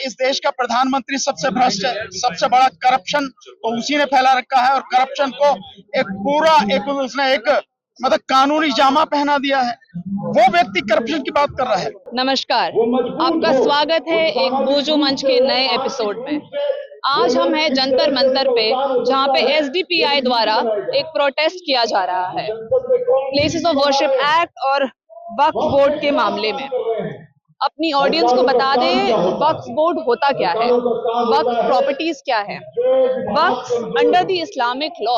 इस देश का प्रधानमंत्री सबसे भ्रष्ट है, सबसे बड़ा करप्शन तो उसी ने फैला रखा है और करप्शन को उसने एक मतलब कानूनी जामा पहना दिया है। वो व्यक्ति करप्शन की बात कर रहा है। नमस्कार, आपका स्वागत है एक बोजो मंच के नए एपिसोड में। आज हम हैं जंतर मंतर पे, जहां पे एसडीपीआई द्वारा एक प्रोटेस्ट किया जा रहा है प्लेसेस ऑफ वर्शिप एक्ट और वक्फ बोर्ड के मामले में। अपनी ऑडियंस को बता दें वक्फ बोर्ड होता क्या है, वक्फ प्रॉपर्टीज क्या है। वक्फ अंडर द इस्लामिक लॉ,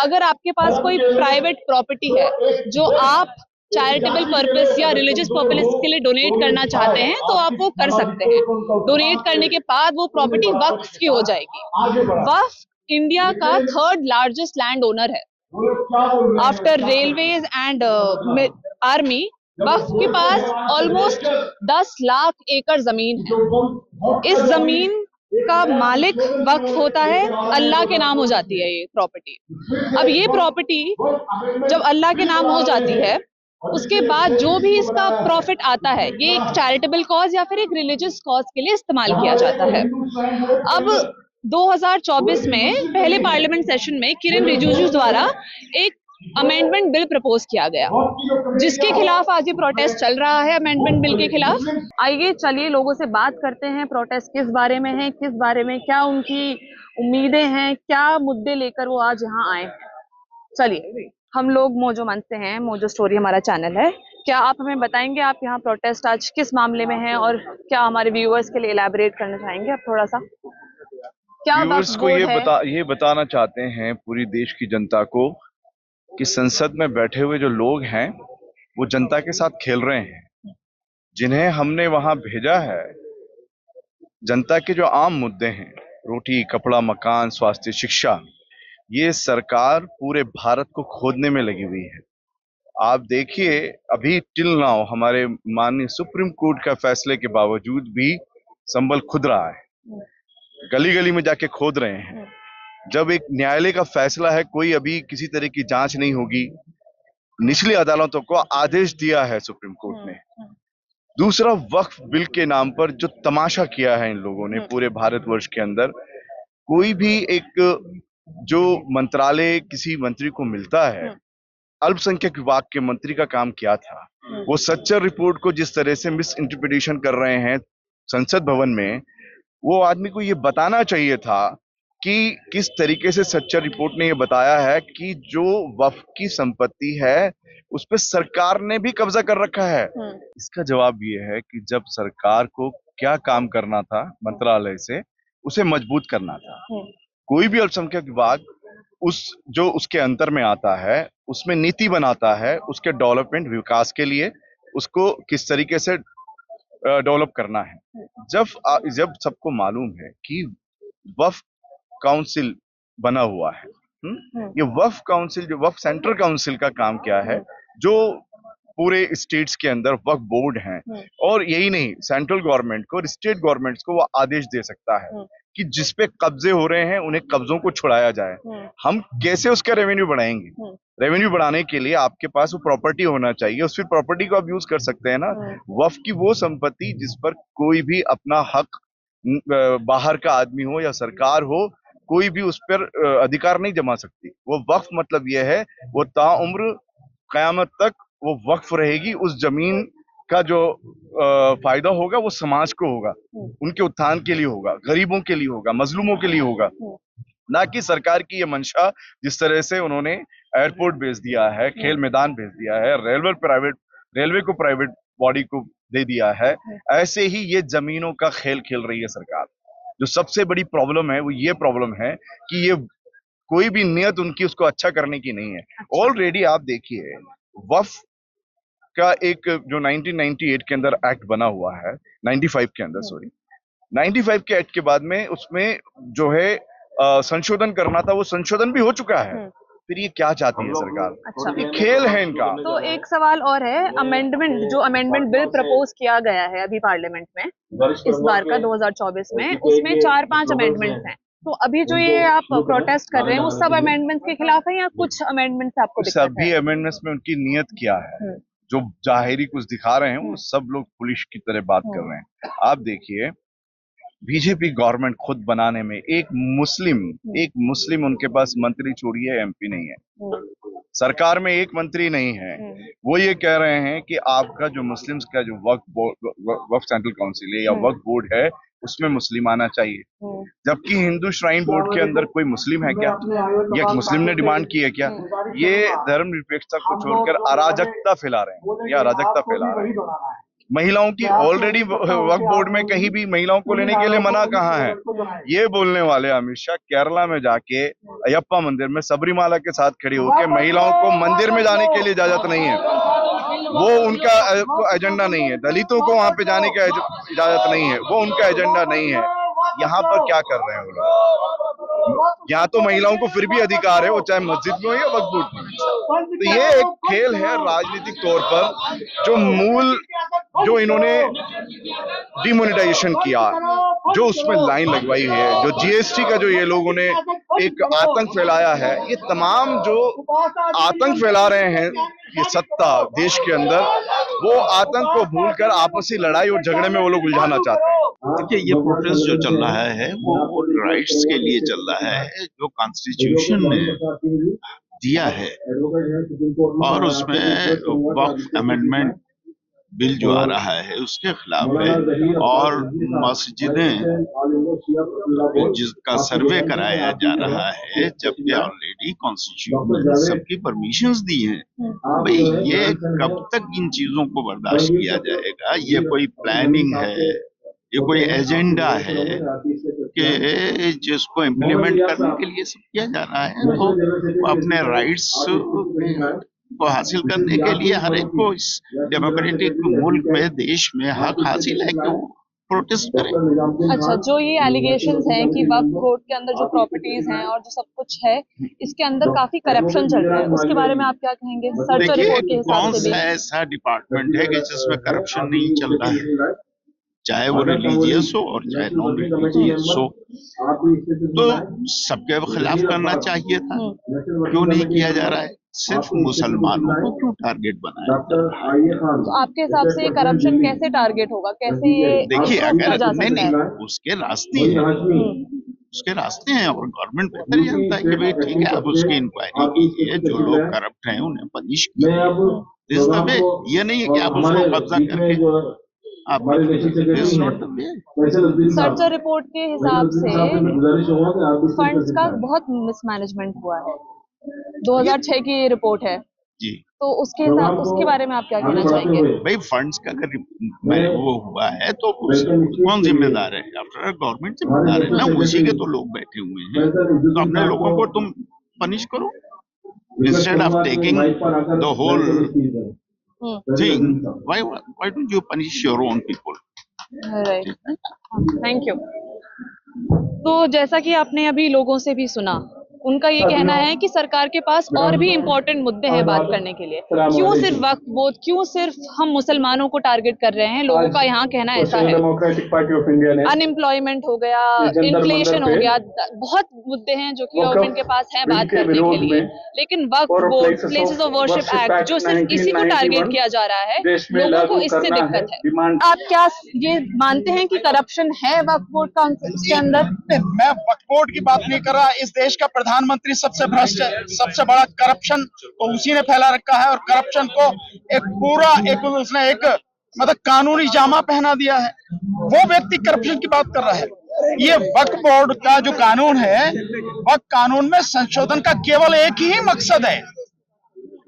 अगर आपके पास कोई प्राइवेट प्रॉपर्टी है जो आप चैरिटेबल पर्पस या रिलीजियस पर्पस के लिए डोनेट करना चाहते हैं तो आप वो कर सकते हैं। डोनेट करने के बाद वो प्रॉपर्टी वक्फ की हो जाएगी। वक्फ इंडिया का थर्ड लार्जेस्ट लैंड ओनर है आफ्टर रेलवेज एंड आर्मी। वक्फ के पास ऑलमोस्ट 10 लाख एकड़ जमीन है। इस जमीन का मालिक वक्फ होता है, अल्लाह के नाम हो जाती है ये प्रॉपर्टी। अब ये प्रॉपर्टी जब अल्लाह के नाम हो जाती है, उसके बाद जो भी इसका प्रॉफिट आता है ये एक चैरिटेबल कॉज या फिर एक रिलीजियस कॉज के लिए इस्तेमाल किया जाता है। अब 2024 में पहले पार्लियामेंट सेशन में किरण रिजिजू द्वारा एक अमेंडमेंट बिल प्रपोज किया गया, जिसके खिलाफ आज ये प्रोटेस्ट चल रहा है, अमेंडमेंट बिल के खिलाफ। आइए चलिए लोगों से बात करते हैं, प्रोटेस्ट किस बारे में है, किस बारे में क्या उनकी उम्मीदें हैं, क्या मुद्दे लेकर वो आज यहाँ आए हैं। चलिए, हम लोग मोजो मंच से हैं, मोजो स्टोरी हमारा चैनल है। क्या आप हमें बताएंगे आप यहाँ प्रोटेस्ट आज किस मामले में है और क्या हमारे व्यूअर्स के लिए इलैबोरेट करना चाहेंगे आप थोड़ा सा? क्या व्यूअर्स को ये बताना चाहते हैं पूरी देश की जनता को कि संसद में बैठे हुए जो लोग हैं वो जनता के साथ खेल रहे हैं। जिन्हें हमने वहां भेजा है, जनता के जो आम मुद्दे हैं, रोटी कपड़ा मकान स्वास्थ्य शिक्षा, ये सरकार पूरे भारत को खोदने में लगी हुई है। आप देखिए, अभी टिल नाउ हमारे माननीय सुप्रीम कोर्ट का फैसले के बावजूद भी संबल खुद रहा है, गली गली में जाके खोद रहे हैं। जब एक न्यायालय का फैसला है, कोई अभी किसी तरह की जांच नहीं होगी। निचली अदालतों को आदेश दिया है सुप्रीम कोर्ट ने। दूसरा, वक्फ बिल के नाम पर जो तमाशा किया है इन लोगों ने पूरे भारतवर्ष के अंदर, कोई भी एक जो मंत्रालय किसी मंत्री को मिलता है, अल्पसंख्यक विभाग के मंत्री का काम क्या था, वो सच्चर रिपोर्ट को जिस तरह से मिस इंटरप्रिटेशन कर रहे हैं संसद भवन में, वो आदमी को ये बताना चाहिए था कि किस तरीके से सच्चर रिपोर्ट ने ये बताया है कि जो वक्फ की संपत्ति है उस पर सरकार ने भी कब्जा कर रखा है। इसका जवाब ये है कि जब सरकार को क्या काम करना था मंत्रालय से, उसे मजबूत करना था। कोई भी अल्पसंख्यक विभाग जो उसके अंतर में आता है उसमें नीति बनाता है, उसके डेवलपमेंट विकास के लिए उसको किस तरीके से डेवलप करना है। जब सबको मालूम है कि वक्फ काउंसिल बना हुआ है, ये वक्फ काउंसिल, जो वक्फ सेंट्रल काउंसिल का काम क्या है, जो पूरे स्टेट्स के अंदर वक्फ बोर्ड हैं, और यही नहीं, सेंट्रल गवर्नमेंट को और स्टेट गवर्नमेंट्स को वो आदेश दे सकता है कि जिस पे कब्जे हो रहे हैं उन्हें कब्जों को छुड़ाया जाए। हम कैसे उसका रेवेन्यू बढ़ाएंगे? रेवेन्यू बढ़ाने के लिए आपके पास वो प्रॉपर्टी होना चाहिए, उस फिर प्रॉपर्टी को आप यूज कर सकते हैं ना। वक्फ की वो संपत्ति जिस पर कोई भी अपना हक, बाहर का आदमी हो या सरकार हो, कोई भी उस पर अधिकार नहीं जमा सकती। वो वक्फ मतलब ये है, वो ताउम्र कयामत तक वो वक्फ रहेगी। उस जमीन का जो फायदा होगा वो समाज को होगा, उनके उत्थान के लिए होगा, गरीबों के लिए होगा, मजलूमों के लिए होगा, ना कि सरकार की ये मंशा जिस तरह से उन्होंने एयरपोर्ट भेज दिया है, खेल मैदान भेज दिया है, रेलवे को प्राइवेट बॉडी को दे दिया है। ऐसे ही ये जमीनों का खेल खेल रही है सरकार। जो सबसे बड़ी प्रॉब्लम है वो ये प्रॉब्लम है कि ये कोई भी नियत उनकी उसको अच्छा करने की नहीं है। ऑलरेडी आप देखिए, वक्फ का एक जो 1998 के अंदर एक्ट बना हुआ है, 95 के अंदर, सॉरी 95 के एक्ट के बाद में उसमें जो है संशोधन करना था, वो संशोधन भी हो चुका है। फिर ये क्या चाहती है सरकार? अच्छा, ये खेल है इनका। तो एक सवाल और है, जो अमेंडमेंट बिल प्रपोज किया गया है अभी पार्लियामेंट में इस बार का 2024 में, उसमें 4-5 अमेंडमेंट्स हैं। तो अभी जो ये आप प्रोटेस्ट कर रहे हैं वो सब अमेंडमेंट्स के खिलाफ है या कुछ अमेंडमेंट्स आपको दिक्कत है? सभी अमेंडमेंट्स में उनकी नियत क्या है, जो जाहिरी कुछ दिखा रहे हैं वो सब लोग पुलिस की तरह बात कर रहे हैं। आप देखिए, बीजेपी गवर्नमेंट खुद बनाने में एक मुस्लिम उनके पास मंत्री छोड़िए एमपी नहीं है, सरकार में एक मंत्री नहीं है। वो ये कह रहे हैं कि आपका जो मुस्लिम्स का जो वक्फ सेंट्रल काउंसिल है या वक्फ बोर्ड है उसमें मुस्लिम आना चाहिए, जबकि हिंदू श्राइन बोर्ड के अंदर कोई मुस्लिम है क्या? ये मुस्लिम ने डिमांड की है क्या? ये धर्मनिरपेक्षता को छोड़कर अराजकता फैला रहे हैं, ये अराजकता फैला रहे हैं। महिलाओं की ऑलरेडी वक्फ बोर्ड में कहीं भी महिलाओं को लेने के लिए मना कहाँ है? ये बोलने वाले अमित शाह केरला में जाके अयप्पा मंदिर में सबरीमाला के साथ खड़ी होकर महिलाओं को मंदिर में जाने के लिए इजाजत नहीं है, वो उनका एजेंडा नहीं है। दलितों को वहां पे जाने की इजाजत नहीं है, वो उनका एजेंडा नहीं है। यहाँ पर क्या कर रहे हैं वो लोग? यहाँ तो महिलाओं को फिर भी अधिकार है, वो चाहे मस्जिद में हो या वक्फ बोर्ड में। तो ये एक खेल है राजनीतिक तौर पर, जो इन्होंने डिमोनेटाइजेशन किया, जो उसमें लाइन लगवाई है, जो जीएसटी का जो ये लोगों ने एक आतंक फैलाया है, ये तमाम जो आतंक फैला रहे हैं ये सत्ता देश के अंदर, वो आतंक को भूलकर आपसी लड़ाई और झगड़े में वो लोग उलझाना चाहते हैं। देखिए, ये प्रोटेस्ट जो चल रहा है वो राइट्स के लिए चल रहा है, जो कॉन्स्टिट्यूशन ने दिया है, और उसमें वक्फ अमेंडमेंट बिल जो आ रहा है उसके खिलाफ है। और मस्जिदें जिसका सर्वे कराया जा रहा है, जबकि ऑलरेडी कॉन्स्टिट्यूशन ने सबकी परमिशंस दी हैं। भाई, ये कब तक इन चीजों को बर्दाश्त किया जाएगा? ये कोई प्लानिंग है, ये कोई एजेंडा है कि जिसको इम्प्लीमेंट करने के लिए सब किया जा रहा है। तो अपने राइट्स को हासिल करने के लिए हर एक को इस डेमोक्रेटिक मुल्क में, देश में हक हासिल है कि वो प्रोटेस्ट करें। अच्छा, जो ये एलिगेशंस हैं कि वक्फ बोर्ड के अंदर जो प्रॉपर्टीज हैं और जो सब कुछ है, इसके अंदर काफी करप्शन चल रहा है, उसके बारे में आप क्या कहेंगे? सर्च रिपोर्ट के हिसाब कौन से सा ऐसा डिपार्टमेंट है कि जिसमें करप्शन नहीं चल रहा है, चाहे वो रिलीजियस हो और चाहे नॉन रिलीजियस हो। तो सबके खिलाफ करना चाहिए था, क्यों नहीं किया जा रहा है? सिर्फ मुसलमानों को क्यों टारगेट बनाया? तो आपके हिसाब से करप्शन कैसे टारगेट होगा, कैसे ये देखिए, अगर जा सकता है? उसके रास्ते हैं, उसके रास्ते हैं, और गवर्नमेंट बेहतर जानता है कि भाई ठीक है, अब उसकी इंक्वायरी कीजिए, जो लोग करप्ट हैं उन्हें पनिश कीजिए। इस वे, ये नहीं है कि आप उसको कब्जा करके सर्च रिपोर्ट के हिसाब से फंड्स का बहुत मिसमैनेजमेंट हुआ है। 2006 की रिपोर्ट है जी, तो उसके बारे में आप क्या कहना चाहेंगे? भाई, फंड्स का अगर वो हुआ है तो कौन जिम्मेदार है? आफ्टर गवर्नमेंट जिम्मेदार है ना, उसी के तो लोग बैठे हुए हैं। तो अपने लोगों को तुम पनिश करो, instead of taking the whole thing. Why don't you punish your own people? Right. Thank you. तो जैसा कि आपने अभी लोगों से भी सुना, उनका ये कहना है कि सरकार के पास और भी इम्पोर्टेंट मुद्दे हैं बात करने के लिए। क्यों सिर्फ वक्फ बोर्ड, क्यों सिर्फ हम मुसलमानों को टारगेट कर रहे हैं? लोगों का यहाँ कहना ऐसा है। अनएम्प्लॉयमेंट हो गया, इन्फ्लेशन हो गया, बहुत मुद्दे हैं जो कि गवर्नमेंट के पास हैं बात करने के लिए। लेकिन Waqf board, places of worship act, जो सिर्फ इसी को टारगेट किया जा रहा है, लोगों को इससे दिक्कत है। आप क्या ये मानते हैं कि करप्शन है वक्फ बोर्ड के अंदर? मैं वक्फ बोर्ड की बात नहीं कर रहा। इस देश का प्रधानमंत्री सबसे भ्रष्ट है, सबसे बड़ा करप्शन तो उसी ने फैला रखा है, और करप्शन को उसने एक मतलब कानूनी जामा पहना दिया है। वो व्यक्ति करप्शन की बात कर रहा है। ये वक्फ बोर्ड का जो कानून है, वक्फ कानून में संशोधन का केवल एक ही मकसद है,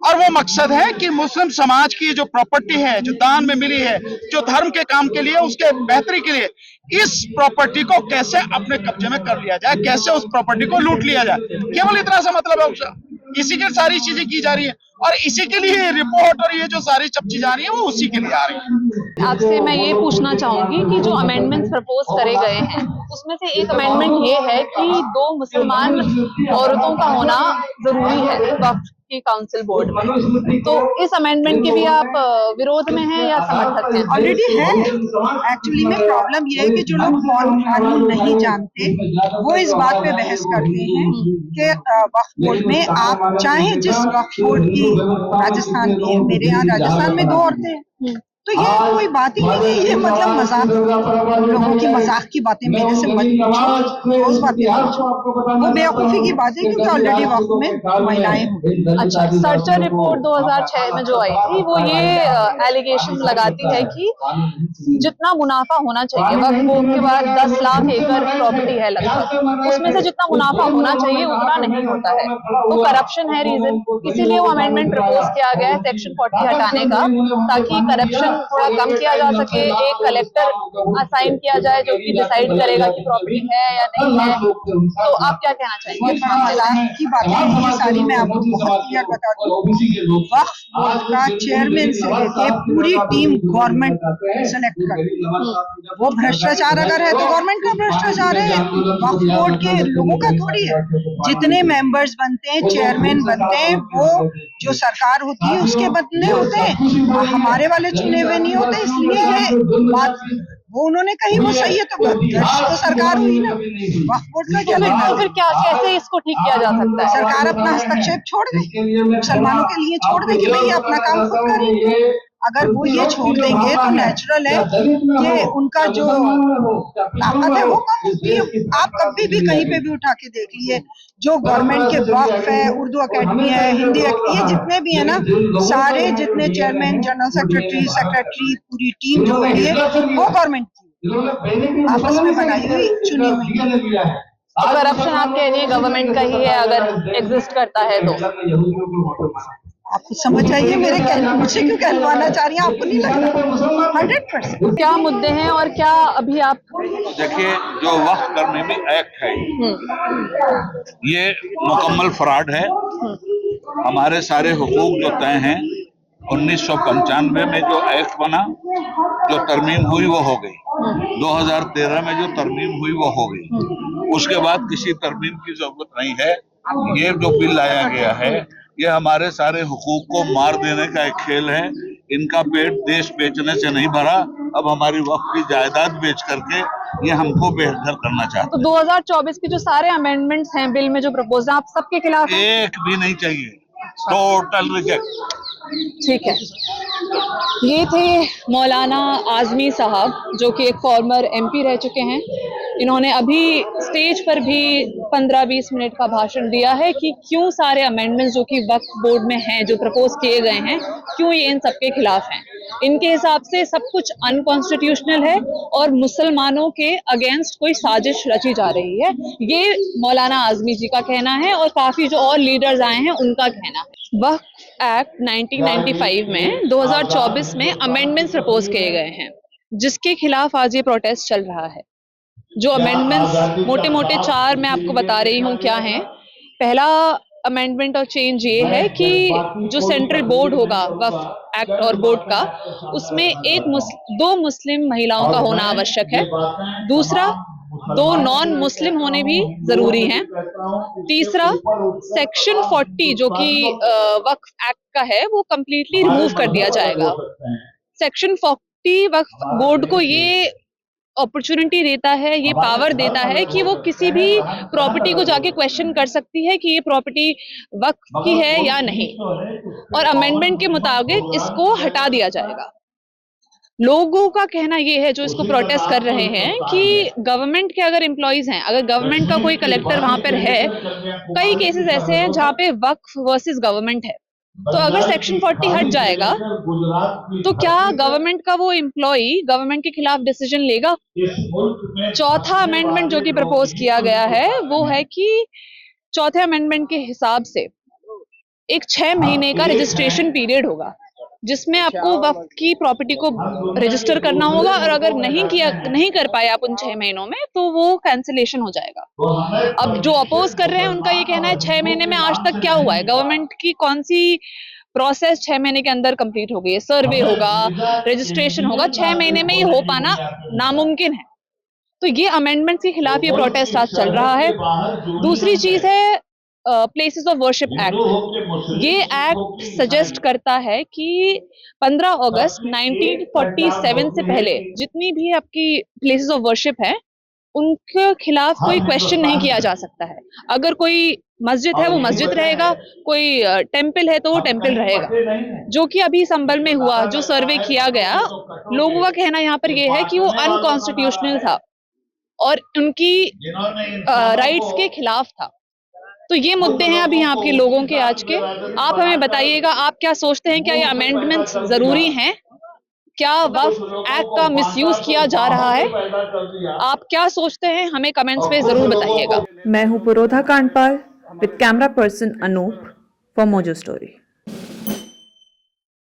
और वो मकसद है कि मुस्लिम समाज की जो प्रॉपर्टी है, जो दान में मिली है, जो धर्म के काम के लिए, उसके बेहतरी के लिए, इस प्रॉपर्टी को कैसे अपने कब्जे में कर लिया जाए, कैसे उस प्रॉपर्टी को लूट लिया जाए, केवल इतना सा मतलब है उसका। इसी के सारी चीजें की जा रही है, और इसी के लिए रिपोर्ट और ये जो सारी चीजें जा रही है वो उसी के लिए आ रही है। आपसे मैं ये पूछना चाहूंगी कि जो अमेंडमेंट्स प्रपोज करे गए हैं, उसमें से एक अमेंडमेंट ये है कि 2 मुसलमान औरतों का होना जरूरी है वक्फ की काउंसिल बोर्ड में। तो इस अमेंडमेंट के भी आप विरोध में हैं या समर्थक हैं? ऑलरेडी है। एक्चुअली में प्रॉब्लम ये है कि जो लोग कानून नहीं जानते वो इस बात पे बहस करते हैं कि वक्फ बोर्ड में आप चाहे जिस वक्फ बोर्ड की, राजस्थान में, मेरे यहाँ राजस्थान में 2 औरतें हैं, तो ये कोई बात ही नहीं है, ये मतलब मजाक, लोगों की मजाक की बातें मेरे से मत पूछो, रोज बातें पूछो, वो बेवकूफ़ी की बात है क्योंकि ऑलरेडी वक्त में महिलाएं हो। अच्छा, सर्चर रिपोर्ट 2006 में जो आई थी वो ये एलिगेशन लगाती है कि जितना मुनाफा होना चाहिए, वक्फ बोर्ड के बाद 10 लाख एकड़ प्रॉपर्टी है लगभग, उसमें से जितना मुनाफा होना चाहिए उतना नहीं होता है, तो करप्शन है रीजन। इसीलिए वो अमेंडमेंट प्रपोज किया गया है सेक्शन 40 हटाने का, ताकि करप्शन थोड़ा कम किया जा सके। एक कलेक्टर असाइन किया जाए जो कि डिसाइड करेगा कि प्रॉपर्टी है या नहीं है। तो आप क्या कहना चाहेंगे इस मामले में? की बातें ये सारी मैं आपको बहुत क्लियर बता दूं, वक्फ बोर्ड का चेयरमैन से लेके पूरी टीम गवर्नमेंट सेलेक्ट करती है। वो भ्रष्टाचार अगर है तो गवर्नमेंट का भ्रष्टाचार है, वक्फ बोर्ड के लोगों का थोड़ी है। जितने मेंबर्स बनते हैं, चेयरमैन बनते हैं, वो जो सरकार होती है उसके बदले होते हैं, हमारे वाले चुने हुए नहीं होते। इसलिए ये बात वो उन्होंने कही वो सही है, तो भ्रष्ट तो सरकार हुई ना, वक्फ बोर्ड का क्या लेना। तो फिर क्या, कैसे इसको ठीक किया जा सकता है? सरकार अपना हस्तक्षेप छोड़ दे, मुसलमानों के लिए छोड़ दे कि भाई ये अपना काम खुद करेंगे। अगर वो ये छोड़ देंगे तो नेचुरल है कि उनका जो ताकत है वो कम होती है। आप कभी भी कहीं पे भी उठा के देख लीजिए, जो गवर्नमेंट के वक्फ है, उर्दू अकेडमी है, हिंदी ये जितने भी है ना, सारे जितने चेयरमैन, जनरल सेक्रेटरी पूरी टीम जो हुई है वो गवर्नमेंट की आपस में बनाई हुई, चुनी हुई है। तो करप्शन आप कह रही है गवर्नमेंट का ही है अगर एग्जिस्ट करता है तो? आप कुछ समझ जाइए, मुझे क्यों कहलवाना चाह रही हैं? आपको नहीं लगता? 100%। क्या मुद्दे हैं और क्या अभी आप देखिए, जो वक्फ करने में एक्ट है ये मुकम्मल फ्रॉड है। हमारे सारे हुकूक जो तय हैं 1995 में जो एक्ट बना, जो तरमीम हुई वो हो गई, 2013 में जो तरमीम हुई वो हो गई, उसके बाद किसी तरमीम की जरूरत नहीं है। ये जो बिल लाया गया है ये हमारे सारे हुकूक को मार देने का एक खेल है। इनका पेट देश बेचने से नहीं भरा, अब हमारी वक्फ की जायदाद बेच करके ये हमको बेघर करना चाहते हैं। तो 2024 के जो सारे अमेंडमेंट्स हैं बिल में जो प्रपोज आप सबके खिलाफ हैं? एक भी नहीं चाहिए, टोटल रिजेक्ट। ठीक है, ये थे मौलाना आजमी साहब जो कि एक फॉर्मर एमपी रह चुके हैं। इन्होंने अभी स्टेज पर भी 15-20 मिनट का भाषण दिया है कि क्यों सारे अमेंडमेंट्स जो कि वक्फ बोर्ड में हैं, जो प्रपोज किए गए हैं, क्यों ये इन सबके खिलाफ हैं। इनके हिसाब से सब कुछ अनकॉन्स्टिट्यूशनल है और मुसलमानों के अगेंस्ट कोई साजिश रची जा रही है। ये मौलाना आजमी जी का कहना है और काफी जो और लीडर्स आए हैं उनका कहना है। वक्फ एक्ट 1995 में 2024 में अमेंडमेंट्स प्रपोज किए गए हैं जिसके खिलाफ आज ये प्रोटेस्ट चल रहा है। जो अमेंडमेंट्स मोटे मोटे 4 मैं आपको बता रही हूँ क्या हैं। पहला अमेंडमेंट और चेंज ये है कि जो सेंट्रल बोर्ड होगा वक्फ एक्ट और बोर्ड का, उसमें 2 मुस्लिम महिलाओं का होना आवश्यक है। दूसरा, 2 नॉन मुस्लिम होने भी जरूरी हैं। तीसरा, सेक्शन 40 जो कि वक्फ एक्ट का है वो कंप्लीटली रिमूव कर दिया जाएगा। सेक्शन 40 वक्फ बोर्ड को ये अपॉर्चुनिटी देता है, ये पावर देता है कि वो किसी भी प्रॉपर्टी को जाके क्वेश्चन कर सकती है कि ये प्रॉपर्टी वक्फ की है या नहीं, और अमेंडमेंट के मुताबिक इसको हटा दिया जाएगा। लोगों का कहना ये है जो इसको प्रोटेस्ट कर रहे हैं कि गवर्नमेंट के अगर एम्प्लॉइज हैं, अगर गवर्नमेंट का कोई कलेक्टर वहां पर है, कई केसेस ऐसे हैं जहाँ पे वक्फ वर्सेस गवर्नमेंट है, तो अगर सेक्शन 40 हट जाएगा तो क्या गवर्नमेंट का वो एम्प्लॉई गवर्नमेंट के खिलाफ डिसीजन लेगा? चौथा अमेंडमेंट जो कि प्रपोज किया गया है वो है कि चौथे अमेंडमेंट के हिसाब से एक 6 महीने का रजिस्ट्रेशन पीरियड होगा जिसमें आपको वक्फ की प्रॉपर्टी को रजिस्टर करना होगा, और अगर नहीं कर पाए आप उन 6 महीनों में तो वो कैंसिलेशन हो जाएगा। अब जो अपोज कर रहे हैं उनका ये कहना है 6 महीने में आज तक क्या हुआ है, गवर्नमेंट की कौन सी प्रोसेस 6 महीने के अंदर कंप्लीट हो गई है? सर्वे होगा, रजिस्ट्रेशन होगा, 6 महीने में ये हो पाना नामुमकिन है। तो ये अमेंडमेंट के खिलाफ ये प्रोटेस्ट आज चल रहा है। दूसरी चीज है प्लेसेस ऑफ वर्शिप एक्ट। ये एक्ट सजेस्ट करता है कि 15 अगस्त 1947 से पहले जितनी भी आपकी प्लेसेस ऑफ वर्शिप है उनके खिलाफ कोई क्वेश्चन नहीं किया जा सकता है। अगर कोई मस्जिद है वो मस्जिद रहेगा, कोई टेम्पल है तो वो टेम्पल रहेगा। जो कि अभी संभल में हुआ, जो सर्वे किया गया, लोगों का कहना यहाँ पर ये है कि वो अनकॉन्स्टिट्यूशनल था और उनकी राइट्स के खिलाफ था। तो ये मुद्दे हैं अभी यहाँ के लोगों के आज के। आप हमें बताइएगा, आप क्या सोचते हैं, क्या ये अमेंडमेंट्स जरूरी हैं? क्या वक्फ एक्ट का मिसयूज किया जा रहा है? आप क्या सोचते हैं, हमें कमेंट्स पे जरूर बताइएगा। मैं हूँ Purodha Kandpal with camera person Anoop for mojo story.